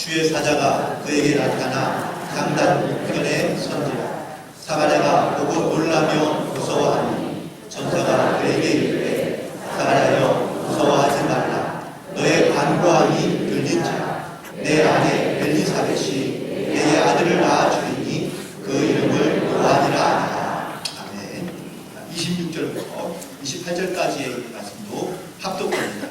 주의 사자가 그에게 나타나 강단 우편에 선지라. 사가랴가 보고 놀라며 무서워하니 천사가 그에게 이르되 사가랴여 무서워하지 말라. 너의 간구함이 들린지라. 내 아내 엘리사벳이 내게 아들을 낳아주리니 그 이름을 요한이라 하라. 아멘. 26절부터 28절까지의 말씀도 합독합니다.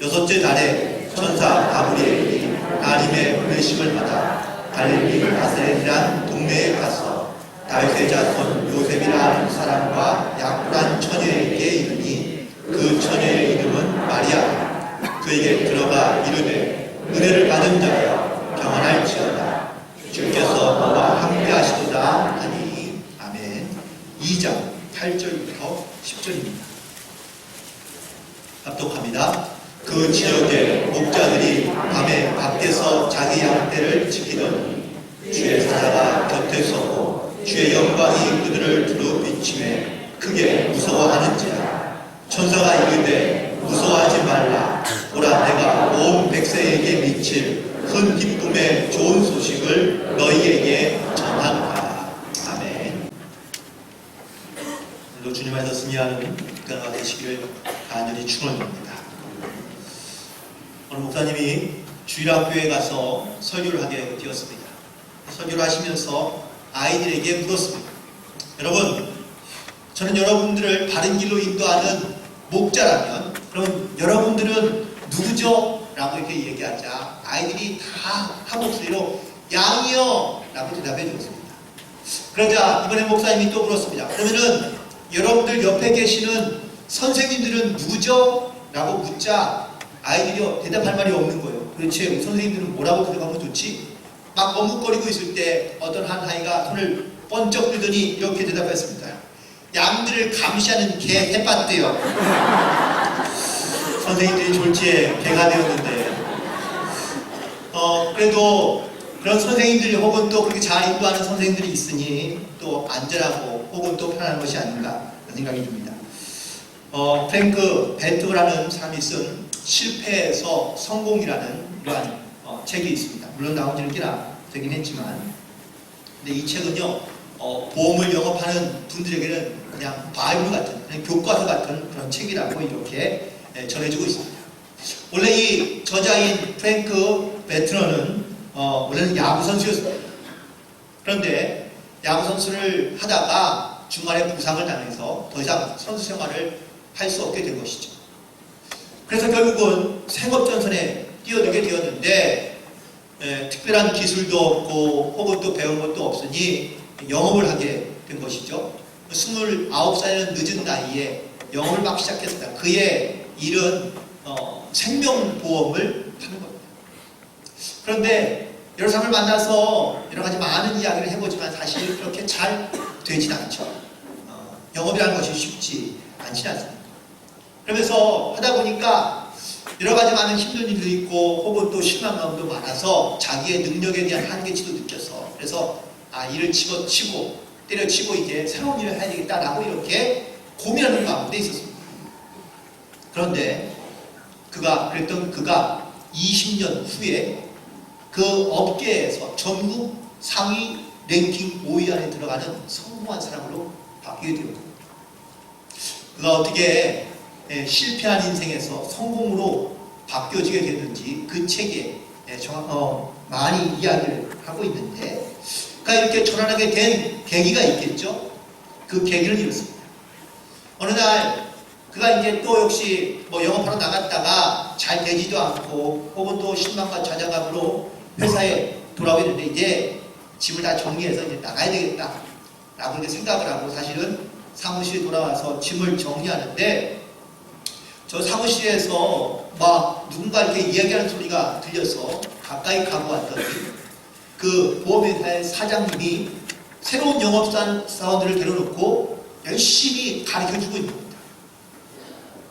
여섯째 달에 천사 가브리엘이 하나님의 보내심을 받아 갈릴리 나사렛이란 동네에 가서 다윗의 자손 요셉이라 하는 사람과 약혼한 처녀에게 이르니 그 처녀의 이름은 마리아라. 그에게 들어가 이르되 은혜를 받은 자여 평안할지어다. 주께서 너와 함께 하시도다 하니. 아멘. 2장 8절부터 10절입니다. 합독합니다. 그 지역의 목자들이 밤에 밖에서 자기 양떼를 지키더니 주의 사자가 곁에 서고 주의 영광이 그들을 두루 비치매 크게 무서워하는지라. 천사가 이르되 무서워하지 말라. 보라, 내가 온 백성에게 미칠 큰 기쁨의 좋은 소식을 너희에게 전하노라. 아멘. 오늘도 주님 안에서 승리하는 그날가 되시기를 간절히 축원합니다. 오늘 목사님이 주일학교에 가서 설교를 하게 되었습니다. 설교를 하시면서 아이들에게 물었습니다. 여러분, 저는 여러분들을 바른 길로 인도하는 목자라면 그럼 여러분들은 누구죠? 라고 이렇게 얘기하자 아이들이 다 한 목소리로 양이요! 라고 대답해 주었습니다. 그러자 이번에 목사님이 또 물었습니다. 그러면은 여러분들 옆에 계시는 선생님들은 누구죠? 라고 묻자 아이들이 대답할 말이 없는 거예요. 도대체 우리 선생님들은 뭐라고 대답하면 좋지? 막 머뭇거리고 있을 때 어떤 한 아이가 손을 번쩍 들더니 이렇게 대답했습니다. 양들을 감시하는 개 해봤대요. 선생님들이 졸지에 개가 되었는데 그래도 그런 선생님들이 혹은 또 그렇게 잘 인도하는 선생님들이 있으니 또 안전하고 혹은 또 편안한 것이 아닌가 그런 생각이 듭니다. 프랭크 베트라는 사람이 쓴 실패에서 성공이라는 이러한 책이 있습니다. 물론 나온 지는 꽤나 되긴 했지만, 근데 이 책은요, 보험을 영업하는 분들에게는 그냥 바이블 같은, 그냥 교과서 같은 그런 책이라고 이렇게 전해주고 있습니다. 원래 이 저자인 프랭크 베트너는 원래는 야구 선수였습니다. 그런데 야구 선수를 하다가 중간에 부상을 당해서 더 이상 선수 생활을 할 수 없게 된 것이죠. 그래서 결국은 생업전선에 뛰어들게 되었는데 특별한 기술도 없고 혹은 또 배운 것도 없으니 영업을 하게 된 것이죠. 29살이라는 늦은 나이에 영업을 막 시작했습니다. 그의 일은 생명보험을 하는 겁니다. 그런데 여러 사람을 만나서 여러 가지 많은 이야기를 해보지만 사실 그렇게 잘 되진 않죠. 영업이라는 것이 쉽지 않지는 않습니다. 그러면서 하다 보니까 여러 가지 많은 힘든 일도 있고 혹은 또 실망감도 많아서 자기의 능력에 대한 한계치도 느껴서 그래서 일을 치고 때려치고 이제 새로운 일을 해야 되겠다라고 이렇게 고민하는 가운데 있었습니다. 그런데 그가 20년 후에 그 업계에서 전국 상위 랭킹 5위 안에 들어가는 성공한 사람으로 바뀌게 되는 겁니다. 그가 어떻게 실패한 인생에서 성공으로 바뀌어지게 됐는지 그 책에 많이 이야기를 하고 있는데, 그가 이렇게 전환하게 된 계기가 있겠죠. 그 계기는 이렇습니다. 어느 날 그가 이제 또 역시 영업하러 나갔다가 잘 되지도 않고 혹은 또 실망과 좌절감으로 회사에 돌아오게 되는데 이제 집을 다 정리해서 이제 나가야 되겠다 라고 이제 생각을 하고 사실은 사무실에 돌아와서 짐을 정리하는데 저 사무실에서 막 누군가 이렇게 이야기하는 소리가 들려서 가까이 가고 왔더니 그 보험회사의 사장님이 새로운 영업사원들을 데려놓고 열심히 가르쳐주고 있는 겁니다.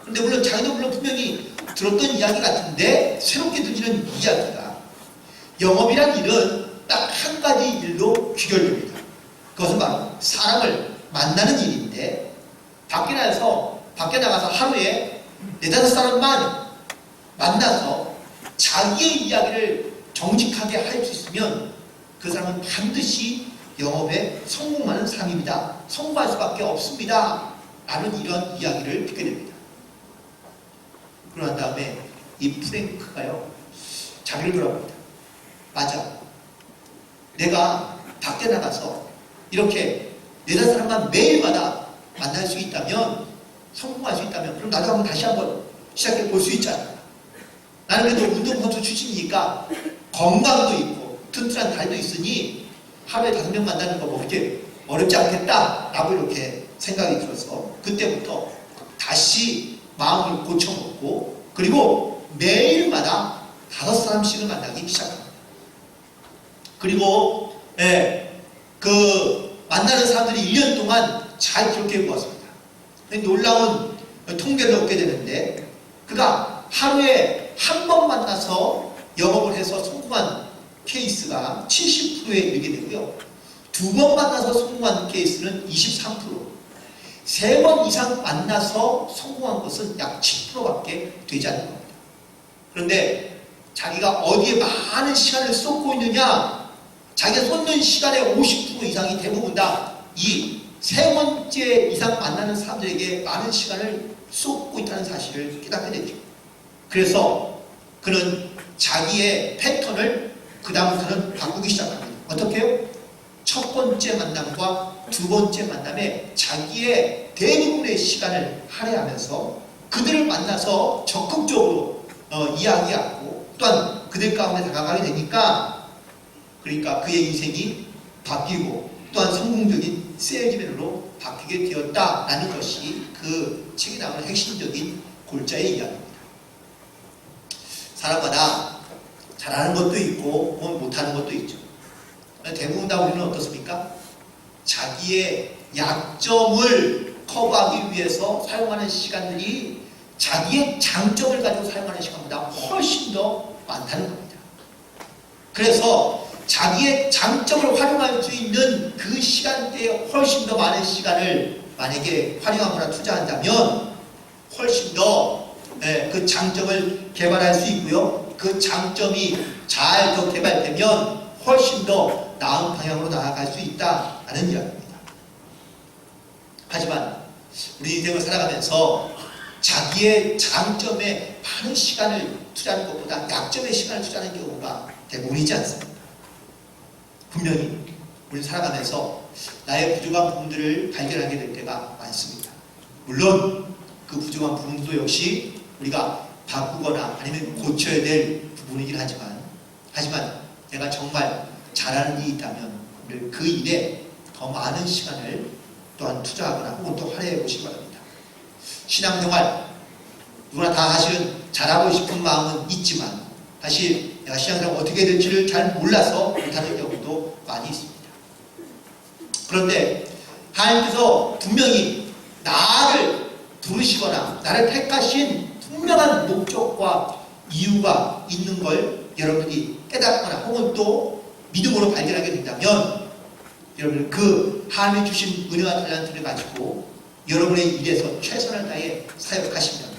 그런데 물론 자기도 분명히 들었던 이야기 같은데 새롭게 들리는 이야기가 영업이란 일은 딱 한 가지 일로 귀결됩니다. 그것은 바로 사람을 만나는 일인데 밖에 나가서 하루에 4-5 사람만 만나서 자기의 이야기를 정직하게 할 수 있으면 그 사람은 반드시 영업에 성공하는 사람입니다. 성공할 수밖에 없습니다. 라는 이런 이야기를 듣게 됩니다. 그러한 다음에 이 프랭크가요, 자기를 돌아봅니다. 맞아. 내가 밖에 나가서 이렇게 네다섯 사람만 매일마다 만날 수 있다면, 성공할 수 있다면, 그럼 나도 한번 다시 한번 시작해 볼 수 있잖아. 나는 그래도 운동선수 출신이니까 건강도 있고 튼튼한 다리도 있으니 하루에 5명 만나는 거 뭐 그렇게 어렵지 않겠다 라고 이렇게 생각이 들어서 그때부터 다시 마음을 고쳐먹고, 그리고 매일마다 5사람씩을 만나기 시작합니다. 그리고 그 만나는 사람들이 1년 동안 잘 기록해 보았습니다. 놀라운 통계를 얻게 되는데, 그가 하루에 한 번 만나서 영업을 해서 성공한 케이스가 70%에 이르게 되고요. 2번 만나서 성공한 케이스는 23%, 3번 이상 만나서 성공한 것은 약 10%밖에 되지 않는 겁니다. 그런데 자기가 어디에 많은 시간을 쏟고 있느냐, 자기가 쏟는 시간의 50% 이상이 대부분 다 이 3번째 이상 만나는 사람들에게 많은 시간을 쏟고 있다는 사실을 깨닫게 되죠. 그래서 그는 자기의 패턴을 그 다음부터는 바꾸기 시작합니다. 어떻게 해요? 첫 번째 만남과 두 번째 만남에 자기의 대부분의 시간을 할애하면서 그들을 만나서 적극적으로 이야기하고 또한 그들 가운데 다가가게 되니까, 그러니까 그의 인생이 바뀌고 또한 성공적인 세일즈맨으로 바뀌게 되었다라는 것이 그 책에 나오는 핵심적인 골자의 이야기입니다. 사람마다 잘하는 것도 있고 못하는 것도 있죠. 대부분 다 우리는 어떻습니까? 자기의 약점을 커버하기 위해서 사용하는 시간들이 자기의 장점을 가지고 사용하는 시간보다 훨씬 더 많다는 겁니다. 그래서 자기의 장점을 활용할 수 있는 그 시간대에 훨씬 더 많은 시간을 만약에 활용하거나 투자한다면 훨씬 더 그 장점을 개발할 수 있고요. 그 장점이 잘 더 개발되면 훨씬 더 나은 방향으로 나아갈 수 있다는 이야기입니다. 하지만 우리 인생을 살아가면서 자기의 장점에 많은 시간을 투자하는 것보다 약점에 시간을 투자하는 경우가 대부분이지 않습니까? 분명히 우리 살아가면서 나의 부족한 부분들을 발견하게 될 때가 많습니다. 물론 그 부족한 부분도 역시 우리가 바꾸거나 아니면 고쳐야 될 부분이긴 하지만 내가 정말 잘하는 일이 있다면 그 일에 더 많은 시간을 또한 투자하거나 혹은 또 할애해 보시기 바랍니다. 신앙생활 누구나 다 사실은 잘하고 싶은 마음은 있지만 사실 내가 신앙생활 어떻게 될지를 잘 몰라서 못하는 경우도 많이 있습니다. 그런데 하나님께서 분명히 나를 부르시거나 나를 택하신 분명한 목적과 이유가 있는 걸 여러분이 깨닫거나 혹은 또 믿음으로 발견하게 된다면 여러분 그 하나님이 주신 은혜와 talent를 가지고 여러분의 일에서 최선을 다해 사역하시면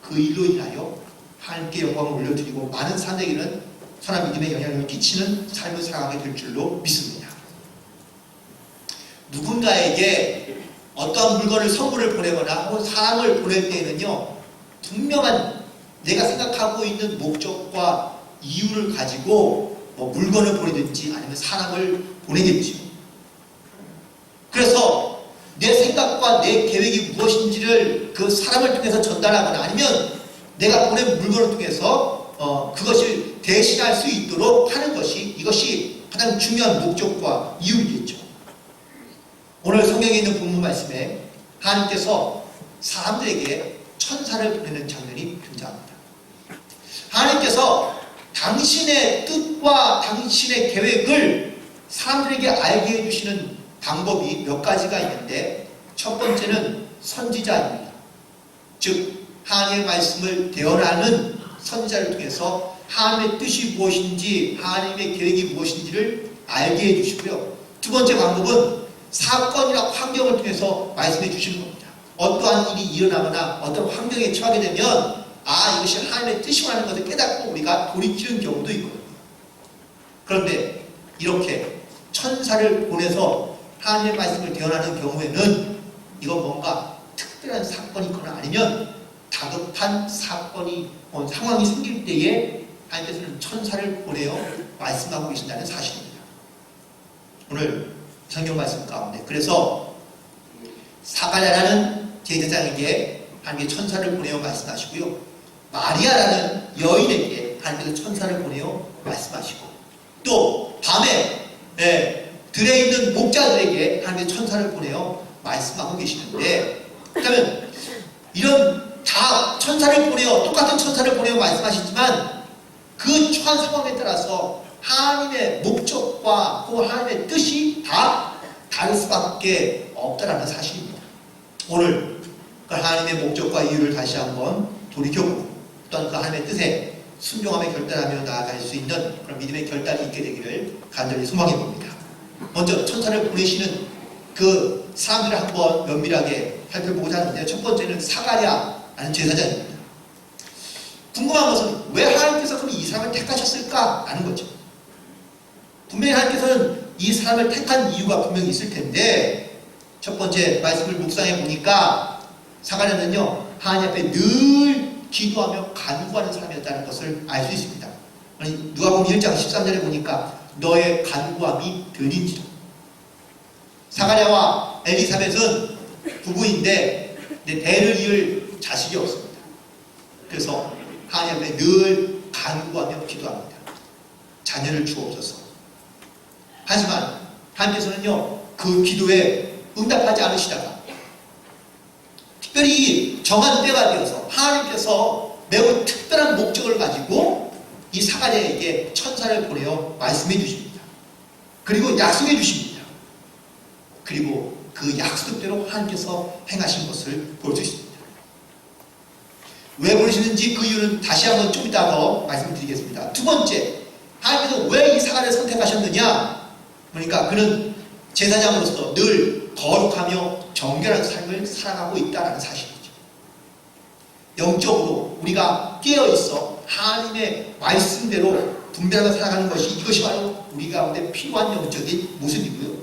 그 일로 인하여 하나님께 영광을 올려드리고 많은 사람에게는 선한 믿음의 영향력을 끼치는 삶을 살아가게 될 줄로 믿습니다. 누군가에게 어떠한 물건을 선물을 보내거나 혹은 사람을 보낼 때에는요, 분명한 내가 생각하고 있는 목적과 이유를 가지고 물건을 보내든지 아니면 사람을 보내겠죠. 그래서 내 생각과 내 계획이 무엇인지를 그 사람을 통해서 전달하거나 아니면 내가 보낸 물건을 통해서 그것을 대신할 수 있도록 하는 것이 이것이 가장 중요한 목적과 이유이겠죠. 오늘 성경에 있는 본문 말씀에 하나님께서 사람들에게 천사를 보내는 장면이 등장합니다. 하나님께서 당신의 뜻과 당신의 계획을 사람들에게 알게 해주시는 방법이 몇 가지가 있는데 첫 번째는 선지자입니다. 즉 하나님의 말씀을 대언하는 선지자를 통해서 하나님의 뜻이 무엇인지 하나님의 계획이 무엇인지를 알게 해주시고요. 두 번째 방법은 사건이나 환경을 통해서 말씀해 주시는 겁니다. 어떠한 일이 일어나거나 어떤 환경에 처하게 되면 이것이 하나님의 뜻이라는 것을 깨닫고 우리가 돌이키는 경우도 있거든요. 그런데 이렇게 천사를 보내서 하나님의 말씀을 대언하는 경우에는 이건 뭔가 특별한 사건이 있거나 아니면 다급한 사건이 상황이 생길 때에 하나님께서는 천사를 보내어 말씀하고 계신다는 사실입니다. 오늘 성경 말씀 가운데 그래서 사가랴라는 제사장에게 하나님께 천사를 보내어 말씀하시고요, 마리아라는 여인에게 하나님께서 천사를 보내어 말씀하시고, 또 밤에 들에 있는 목자들에게 하나님께 천사를 보내어 말씀하고 계시는데, 그러면 이런 다 천사를 보내어, 똑같은 천사를 보내어 말씀하시지만 그 처한 상황에 따라서 하나님의 목적과 그 하나님의 뜻이 다 다를 수밖에 없다는 사실입니다. 오늘 그 하나님의 목적과 이유를 다시 한번 돌이켜보고, 또한 그 하나님의 뜻에 순종함에 결단하며 나아갈 수 있는 그런 믿음의 결단이 있게 되기를 간절히 소망해 봅니다. 먼저 천사를 보내시는 그 사람들을 한번 면밀하게 살펴보고자 하는데, 첫 번째는 사가랴라는 제사장입니다. 궁금한 것은 왜 하나님께서 그럼 이 사람을 택하셨을까? 라는 거죠. 분명히 하나님께서는 이 사람을 택한 이유가 분명히 있을 텐데, 첫 번째 말씀을 묵상해 보니까 사가랴는요, 하나님 앞에 늘 기도하며 간구하는 사람이었다는 것을 알 수 있습니다. 누가복음 1장 13절에 보니까 너의 간구함이 들린지라. 사가랴와 엘리사벳은 부부인데 대를 이을 자식이 없습니다. 그래서 하나님 앞에 늘 간구하며 기도합니다. 자녀를 주옵소서. 하지만 하나님께서는요, 그 기도에 응답하지 않으시다가 특별히 정한 때가 되어서 하나님께서 매우 특별한 목적을 가지고 이 사가랴에게 천사를 보내어 말씀해 주십니다. 그리고 약속해 주십니다. 그리고 그 약속대로 하나님께서 행하신 것을 볼 수 있습니다. 왜 보내시는지 그 이유는 다시 한번 좀 이따 더 말씀드리겠습니다. 두 번째, 하나님께서 왜 이 사가랴를 선택하셨느냐? 그러니까 그는 제사장으로서 늘 거룩하며 정결한 삶을 살아가고 있다는 사실이죠. 영적으로 우리가 깨어있어 하나님의 말씀대로 분별하며 살아가는 것이, 이것이 바로 우리 가운데 필요한 영적인 모습이고요.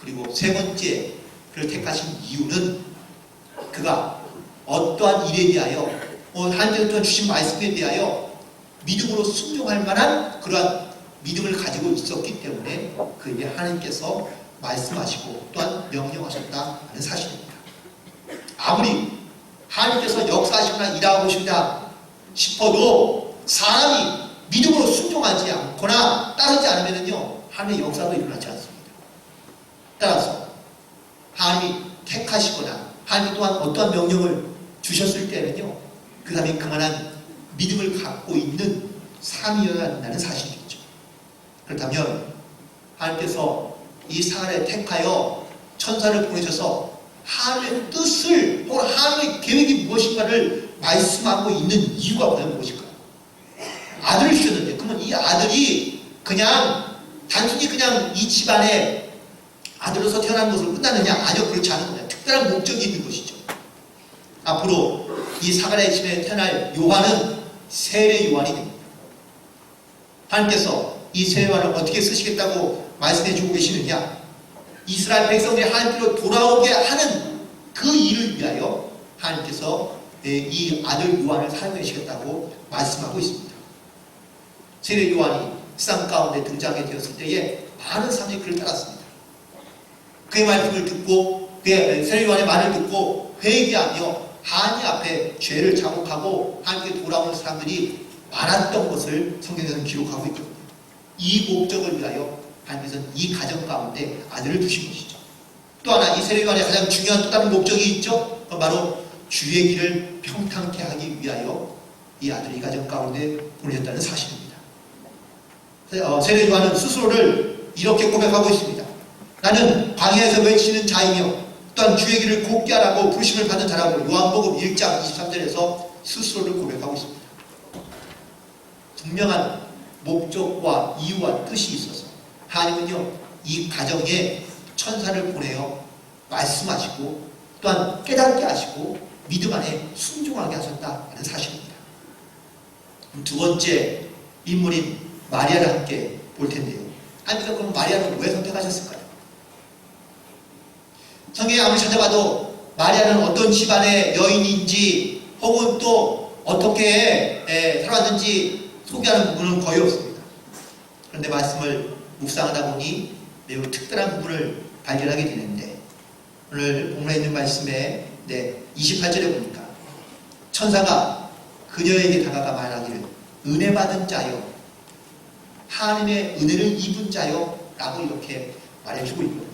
그리고 세 번째, 그를 택하신 이유는 그가 어떠한 일에 대하여 하나님께서 주신 말씀에 대하여 믿음으로 순종할 만한 그러한 믿음을 가지고 있었기 때문에 그에게 하나님께서 말씀하시고 또한 명령하셨다는 사실입니다. 아무리 하나님께서 역사하시거나 일하고 싶다 싶어도 사람이 믿음으로 순종하지 않거나 따르지 않으면요, 하나님의 역사도 일어나지 않습니다. 따라서 하나님이 택하시거나 하나님 또한 어떠한 명령을 주셨을 때는요, 그 사람이 그만한 믿음을 갖고 있는 사람이어야 한다는 사실이겠죠. 그렇다면 하나님께서 이 사가랴를 택하여 천사를 보내셔서 하나님의 뜻을 혹은 하나님의 계획이 무엇인가를 말씀하고 있는 이유가 과연 무엇일까요? 아들을 주셨는데, 그러면 이 아들이 그냥 단순히 그냥 이 집안의 아들로서 태어난 것으로 끝나느냐? 아니요, 그렇지 않은 거냐. 특별한 목적이 있는 것이죠. 앞으로 이 사가랴의 집에 태어날 요한은 세례 요한이 됩니다. 하나님께서 이 세례 요한을 어떻게 쓰시겠다고 말씀해 주고 계시느냐? 이스라엘 백성들이 하나님께로 돌아오게 하는 그 일을 위하여 하나님께서 이 아들 요한을 사용하시겠다고 말씀하고 있습니다. 세례 요한이 세상 가운데 등장해 되었을 때에 많은 사람들이 그를 따랐습니다. 그의 말씀을 듣고, 그의 세례 요한의 말을 듣고 회개하며 하나님 앞에 죄를 자복하고 하나님께 돌아오는 사람들이 많았던 것을 성경에서는 기록하고 있거든요. 이 목적을 위하여 하나님께서는 이 가정 가운데 아들을 두신 것이죠. 또 하나 이 세례 요한의 가장 중요한 또 다른 목적이 있죠. 바로 주의 길을 평탄케 하기 위하여 이 아들을 이 가정 가운데 보내셨다는 사실입니다. 세례 요한은 스스로를 이렇게 고백하고 있습니다. 나는 광야에서 외치는 자이며 또한 주의 길을 곱게 하라고 부르심을 받은 자라고 요한복음 1장 23절에서 스스로를 고백하고 있습니다. 분명한 목적과 이유와 뜻이 있어서 하나님은요, 이 가정에 천사를 보내어 말씀하시고 또한 깨닫게 하시고 믿음 안에 순종하게 하셨다는 사실입니다. 두 번째 인물인 마리아를 함께 볼 텐데요. 아니, 그럼 마리아는 왜 선택하셨을까요? 성경에 아무리 찾아봐도 마리아는 어떤 집안의 여인인지 혹은 또 어떻게 살아왔는지 소개하는 부분은 거의 없습니다. 그런데 말씀을 묵상하다 보니 매우 특별한 부분을 발견하게 되는데, 오늘 본문에 있는 말씀에 28절에 보니까 천사가 그녀에게 다가가 말하기를 은혜 받은 자여, 하나님의 은혜를 입은 자여 라고 이렇게 말해주고 있거든요.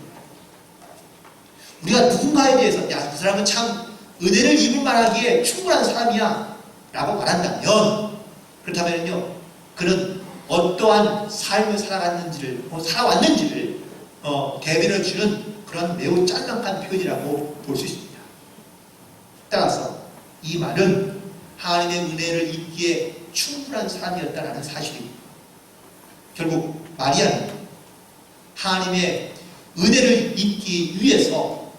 우리가 누군가에 대해서 야, 그 사람은 참 은혜를 입을 만하기에 충분한 사람이야 라고 말한다면, 그렇다면요, 그는 어떠한 삶을 살아왔는지를 대변해주는 그런 매우 짤막한 표현이라고 볼 수 있습니다. 따라서 이 말은 하나님의 은혜를 입기에 충분한 사람이었다는 사실입니다. 결국 마리아는 하나님의 은혜를 입기 위해서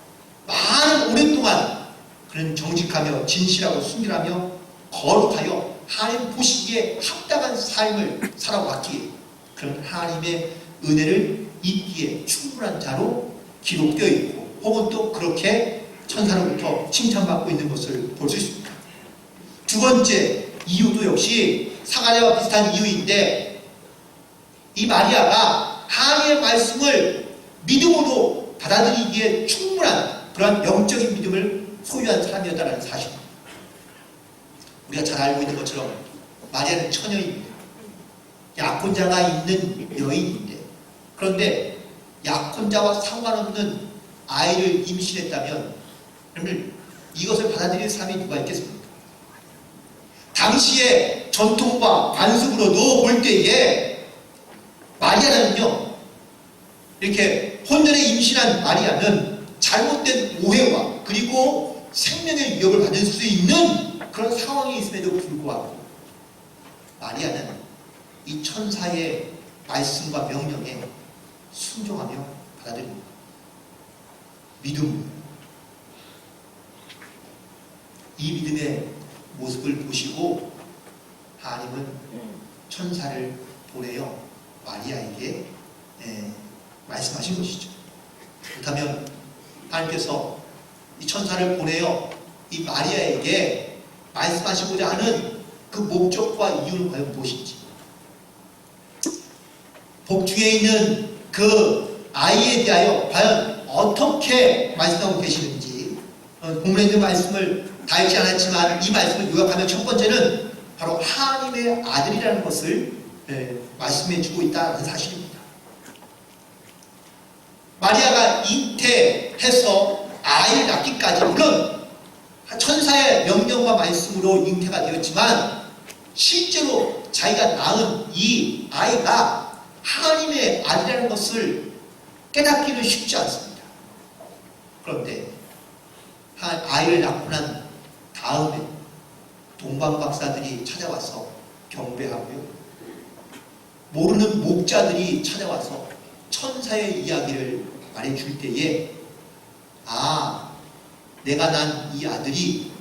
많은 오랫동안 그는 정직하며 진실하고 순결하며 거룩하여 하나님 보시기에 합당한 삶을 살아왔기에 그런 하나님의 은혜를 입기에 충분한 자로 기록되어 있고, 혹은 또 그렇게 천사로부터 칭찬받고 있는 것을 볼 수 있습니다. 두 번째 이유도 역시 사가랴와 비슷한 이유인데, 이 마리아가 하나님의 말씀을 믿음으로 받아들이기에 충분한 그러한 영적인 믿음을 소유한 사람이었다는 사실입니다. 우리가 잘 알고 있는 것처럼 마리아는 처녀입니다. 약혼자가 있는 여인인데, 그런데 약혼자와 상관없는 아이를 임신했다면 여러분, 이것을 받아들이는 사람이 누가 있겠습니까? 당시의 전통과 관습으로도 볼 때에 마리아는요, 이렇게 혼전에 임신한 마리아는 잘못된 오해와 그리고 생명의 위협을 받을 수 있는 그런 상황이 있음에도 불구하고 마리아는 이 천사의 말씀과 명령에 순종하며 받아들입니다. 믿음, 이 믿음의 모습을 보시고 하나님은 천사를 보내어 마리아에게 말씀하신 것이죠. 그렇다면 하나님께서 이 천사를 보내어 이 마리아에게 말씀하시고자 하는 그 목적과 이유는 과연 무엇인지, 복중에 있는 그 아이에 대하여 과연 어떻게 말씀하고 계시는지, 본문에 있는 말씀을 다 읽지 않았지만 이 말씀을 요약하면 첫 번째는 바로 하나님의 아들이라는 것을 말씀해 주고 있다는 사실입니다. 마리아가 잉태해서 아이를 낳기까지, 물론 천사의 명령과 말씀으로 잉태가 되었지만 실제로 자기가 낳은 이 아이가 하나님의 아들이라는 것을 깨닫기는 쉽지 않습니다. 그런데 아이를 낳고 난 다음에 동방박사들이 찾아와서 경배하고요, 모르는 목자들이 찾아와서 천사의 이야기를 말해줄 때에 내가 난 이 아들이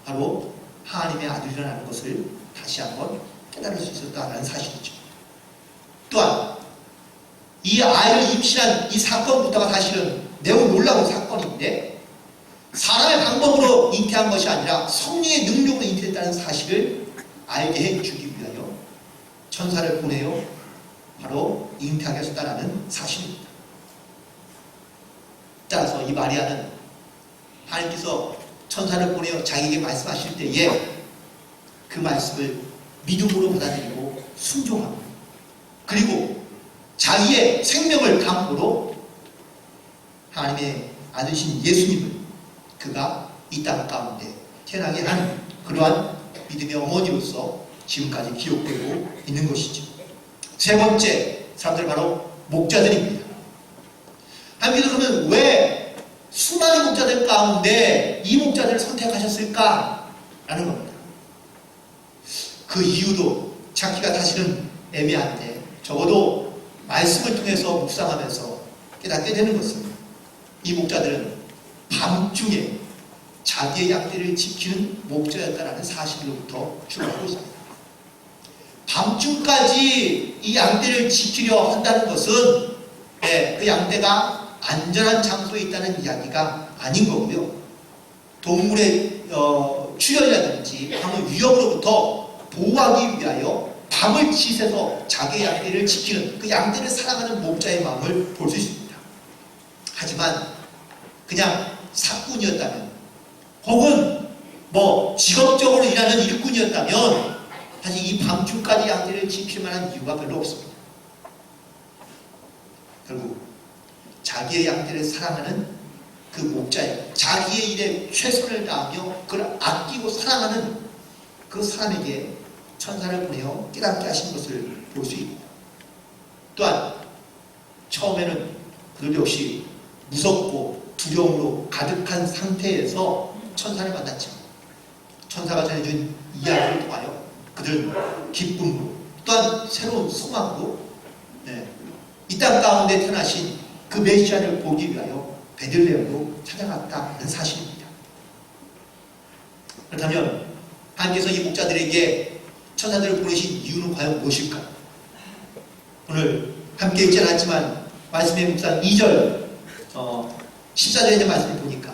바로 하나님의 아들이라는 것을 다시 한번 깨달을 수 있었다는 사실이죠. 또한 이 아이를 임신한 이 사건부터가 사실은 매우 놀라운 사건인데, 사람의 방법으로 잉태한 것이 아니라 성령의 능력으로 잉태했다는 사실을 알게 해주기 위하여 천사를 보내어 바로 잉태하게 하셨다는 사실입니다. 따라서 이 마리아는 하나님께서 천사를 보내어 자기에게 말씀하실 때에 그 말씀을 믿음으로 받아들이고 순종하고, 그리고 자기의 생명을 담보로 하나님의 아들이신 예수님을 그가 이 땅 가운데 태어나게 하는 그러한 믿음의 어머니로서 지금까지 기록되고 있는 것이죠. 세 번째 사람들 바로 목자들입니다. 하나님께서 그러면 왜 수많은 목자들 가운데 이 목자들을 선택하셨을까? 라는 겁니다. 그 이유도 찾기가 사실은 애매한데, 적어도 말씀을 통해서 묵상하면서 깨닫게 되는 것은, 이 목자들은 밤중에 자기의 양떼를 지키는 목자였다는 사실로부터 출발하고 있습니다. 밤중까지 이 양떼를 지키려 한다는 것은 그 양떼가 안전한 장소에 있다는 이야기가 아닌 거고요. 동물의 출현이라든지 밤의 위협으로부터 보호하기 위하여 밤을 지새서 자기의 양떼를 지키는 그 양떼를 사랑하는 목자의 마음을 볼 수 있습니다. 하지만 그냥 사꾼이었다면 혹은 직업적으로 일하는 일꾼이었다면 사실 이 밤중까지 양떼를 지킬 만한 이유가 별로 없습니다. 결국 자기의 양떼를 사랑하는 그 목자예요. 자기의 일에 최선을 다하며 그를 아끼고 사랑하는 그 사람에게 천사를 보내어 깨닫게 하신 것을 볼 수 있습니다. 또한 처음에는 그들 역시 무섭고 두려움으로 가득한 상태에서 천사를 만났지만 천사가 전해준 이야기를 통하여 그들은 기쁨으로 또한 새로운 소망으로 이 땅 가운데 태어나신 그 메시아를 보기 위하여 베들레헴으로 찾아갔다는 사실입니다. 그렇다면 하나님께서 이 목자들에게 천사들을 보내신 이유는 과연 무엇일까요? 오늘 함께 읽지 않았지만 말씀의 묵상 2절 14절에 있는 말씀을 보니까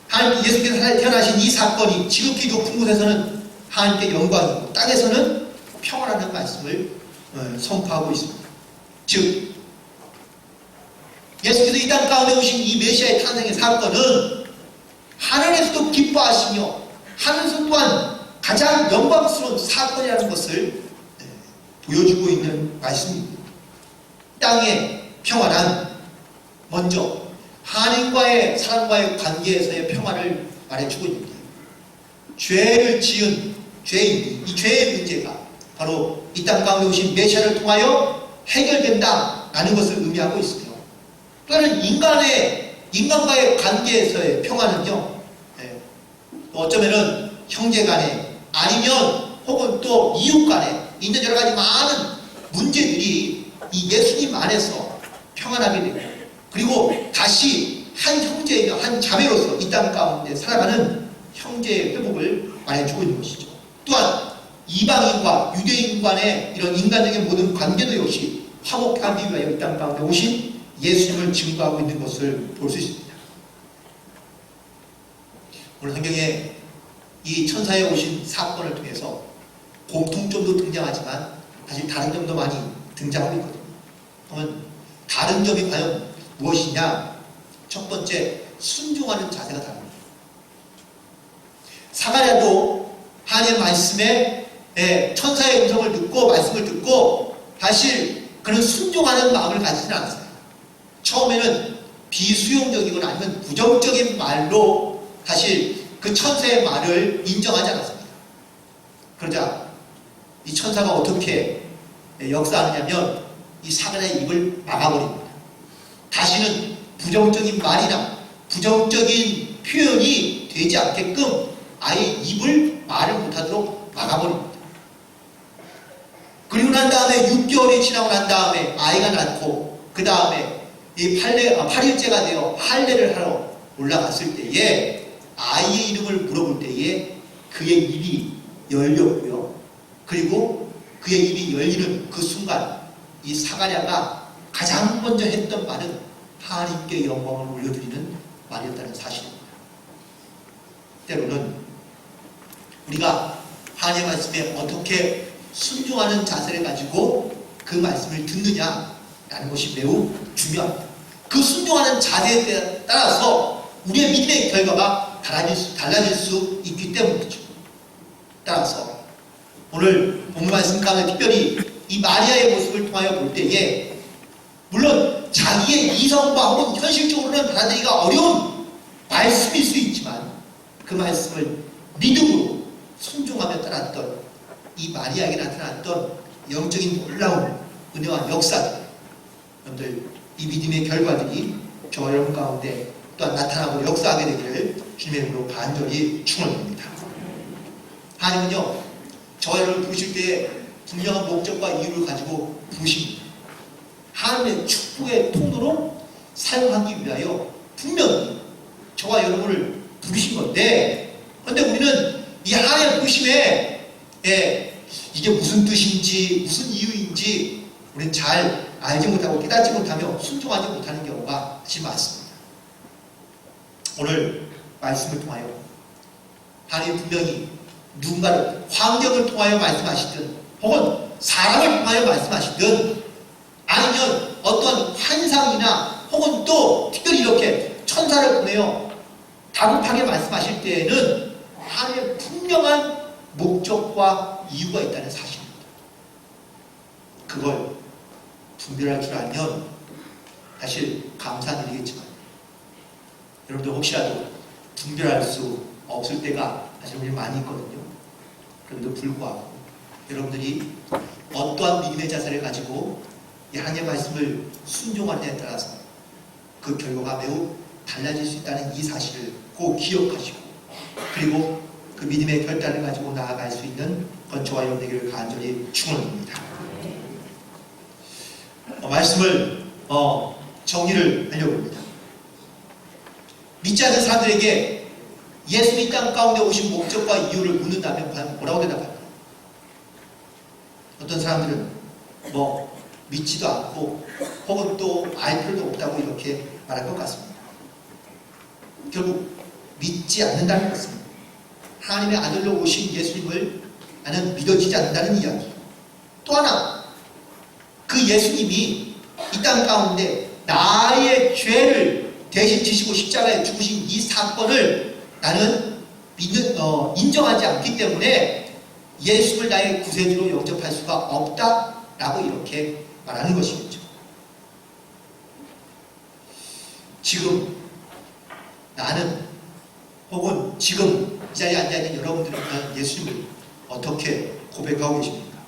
하나님 예수께서 태어나신 이 사건이 지극히 높은 곳에서는 하나님께 영광이고 땅에서는 평화라는 말씀을 선포하고 있습니다. 즉 예수께서 이 땅 가운데 오신 이 메시아의 탄생의 사건은 하늘에서도 기뻐하시며 하늘에서 또한 가장 영광스러운 사건이라는 것을 보여주고 있는 말씀입니다. 땅의 평화란 먼저 하나님과의 사람과의 관계에서의 평화를 말해주고 있는데 죄를 지은 죄인이 이 죄의 문제가 바로 이 땅 가운데 오신 메시아를 통하여 해결된다라는 것을 의미하고 있으며 또는 인간과의 관계에서의 평화는요 어쩌면은 형제간에 아니면 혹은 또 이웃간에 있는 여러 가지 많은 문제들이 이 예수님 안에서 평안하게 되고 그리고 다시 한 형제이며 한 자매로서 이 땅 가운데 살아가는 형제의 회복을 말해주고 있는 것이죠. 또한 이방인과 유대인 간의 이런 인간적인 모든 관계도 역시 화목하기 위하여 이 땅 가운데 오신 예수님을 증거하고 있는 것을 볼 수 있습니다. 오늘 성경에 이 천사에 오신 사건을 통해서 공통점도 등장하지만 사실 다른 점도 많이 등장하고 있거든요. 그러면 다른 점이 과연 무엇이냐? 첫 번째, 순종하는 자세가 다릅니다. 사가랴도 하나님의 말씀에 천사의 음성을 듣고 말씀을 듣고 사실 그는 순종하는 마음을 가지지는 않았어요. 처음에는 비수용적이거나 아니면 부정적인 말로 사실 그 천사의 말을 인정하지 않았습니다. 그러자 이 천사가 어떻게 역사하느냐면 이 사가랴의 입을 막아버립니다. 다시는 부정적인 말이나 부정적인 표현이 되지 않게끔 아예 입을 말을 못하도록 막아버립니다. 그리고 난 다음에 6개월이 지나고 난 다음에 아이가 낳고 그 다음에 이 8일째가 되어 할례를 하러 올라갔을 때에 아이의 이름을 물어볼 때에 그의 입이 열렸고요. 그리고 그의 입이 열리는 그 순간 이 사가랴가 가장 먼저 했던 말은 하나님께 영광을 올려드리는 말이었다는 사실입니다. 때로는 우리가 하나님의 말씀에 어떻게 순종하는 자세를 가지고 그 말씀을 듣느냐라는 것이 매우 중요합니다. 그 순종하는 자세에 따라서 우리의 믿음의 결과가 달라질 수 있기 때문이죠. 따라서 오늘 본문 말씀 가운데 특별히 이 마리아의 모습을 통하여 볼 때에 물론 자기의 이성과 혹은 현실적으로는 받아들이기가 어려운 말씀일 수 있지만 그 말씀을 믿음으로 순종하며 따랐던 이 마리아에게 나타났던 영적인 놀라운 은혜와 역사들, 여러분들 이 믿음의 결과들이 저와 여러분 가운데 또한 나타나고 역사하게 되기를 주님의 이름으로 간절히 축원합니다. 하나님은요 저와 여러분을 부르실 때에 분명한 목적과 이유를 가지고 부르십니다. 하나님의 축복의 통로로 사용하기 위하여 분명히 저와 여러분을 부르신 건데, 그런데 우리는 이 하나님의 부르심에 이게 무슨 뜻인지 무슨 이유인지 우리는 잘 알지 못하고 깨닫지 못하며 순종하지 못하는 경우가 사실 많습니다. 오늘 말씀을 통하여 하나님 분명히 누군가를 환경을 통하여 말씀하시든 혹은 사람을 통하여 말씀하시든 아니면 어떤 환상이나 혹은 또 특별히 이렇게 천사를 보내어 다급하게 말씀하실 때에는 하나님의 분명한 목적과 이유가 있다는 사실입니다. 그걸 분별할 줄 알면 사실 감사드리겠지만 여러분들 혹시라도 분별할 수 없을 때가 사실 우리 많이 있거든요. 그럼에도 불구하고 여러분들이 어떠한 믿음의 자세를 가지고 이 하나님의 말씀을 순종하느냐에 따라서 그 결과가 매우 달라질 수 있다는 이 사실을 꼭 기억하시고 그리고 그 믿음의 결단을 가지고 나아갈 수 있는 건초와 여러분 되기를 간절히 축원합니다. 말씀을 정리를 하려고 합니다. 믿지 않는 사람들에게 예수님이 땅 가운데 오신 목적과 이유를 묻는다면 과연 뭐라고 대답할까요? 어떤 사람들은 믿지도 않고 혹은 또 알 필요도 없다고 이렇게 말할 것 같습니다. 결국 믿지 않는다는 것은 하나님의 아들로 오신 예수님을 나는 믿어지지 않는다는 이야기. 또 하나 그 예수님이 이 땅 가운데 나의 죄를 대신 지시고 십자가에 죽으신 이 사건을 나는 인정하지 않기 때문에 예수를 나의 구세주로 영접할 수가 없다라고 이렇게 말하는 것이겠죠. 지금 나는 혹은 지금 이 자리에 앉아있는 여러분들은 예수님을 어떻게 고백하고 계십니까?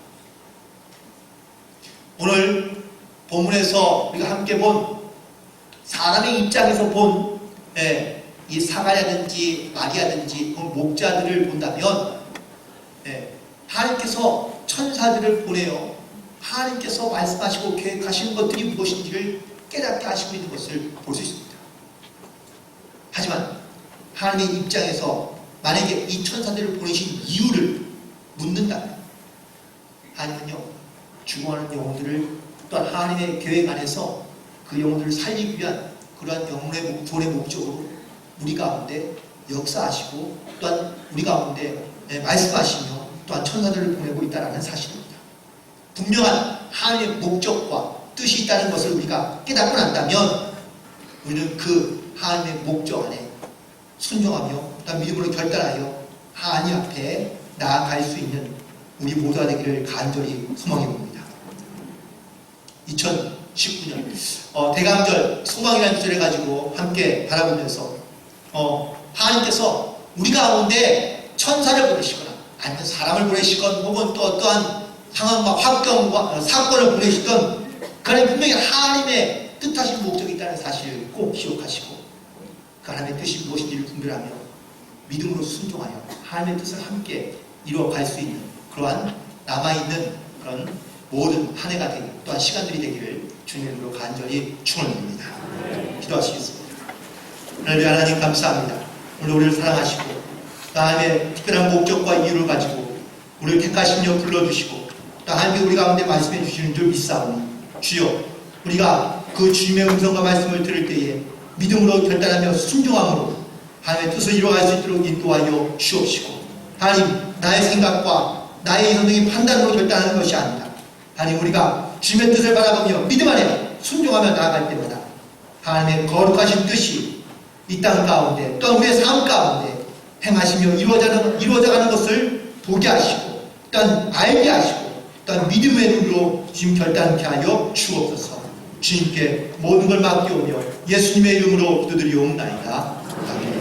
오늘 본문에서 우리가 함께 본 사람의 입장에서 본 이 사가랴든지 마리아든지 목자들을 본다면 하나님께서 천사들을 보내어 하나님께서 말씀하시고 계획하신 것들이 무엇인지를 깨닫게 하시고 있는 것을 볼 수 있습니다. 하지만 하나님의 입장에서 만약에 이 천사들을 보내신 이유를 묻는다면 하나님은요 죽어가는 영혼들을 또한 하나님의 계획 안에서 그 영혼들을 살리기 위한 그러한 영혼의 구원의 목적으로 우리 가운데 역사하시고 또한 우리 가운데 말씀하시며 또한 천사들을 보내고 있다는 사실입니다. 분명한 하나님의 목적과 뜻이 있다는 것을 우리가 깨닫고 난다면 우리는 그 하나님의 목적 안에 순종하며 또한 믿음으로 결단하여 하나님 앞에 나아갈 수 있는 우리 모두가 되기를 간절히 소망해 봅니다. 2019년 대강절 소망이라는 주제를 가지고 함께 바라보면서 하나님께서 우리 가운데 천사를 보내시거나 아니면 사람을 보내시건 혹은 또 어떠한 상황과 환경과 사건을 보내시건 그는 분명히 하나님의 뜻하신 목적이 있다는 사실을 꼭 기억하시고 그 하나님의 뜻이 무엇인지를 분별하며 믿음으로 순종하여 하나님의 뜻을 함께 이루어갈 수 있는 그러한 남아있는 그런 모든 한 해가 되고 또한 시간들이 되기를 주님으로 간절히 축원드립니다. 기도하시겠습니다. 하나님, 하나님 감사합니다. 오늘 우리를 사랑하시고 하나님의 특별한 목적과 이유를 가지고 우리를 택하시며 불러주시고 또 하나님께 우리 가운데 말씀해 주시는 줄 믿사오니 주여 우리가 그 주님의 음성과 말씀을 들을 때에 믿음으로 결단하며 순종함으로 하나님의 뜻을 이루어갈 수 있도록 인도하여 주옵시고 하나님 나의 생각과 나의 이성적인 판단으로 결단하는 것이 아니라 하나님 우리가 주님의 뜻을 바라보며 믿음 안에 순종하며 나아갈 때마다 하나님의 거룩하신 뜻이 이 땅 가운데 또 우리의 삶 가운데 행하시며 이루어져가는 것을 보게 하시고 또한 알게 하시고 또한 믿음의 눈으로 주님 결단케 하여 주옵소서. 주님께 모든 걸 맡겨오며 예수님의 이름으로 기도드리옵나이다. 아멘.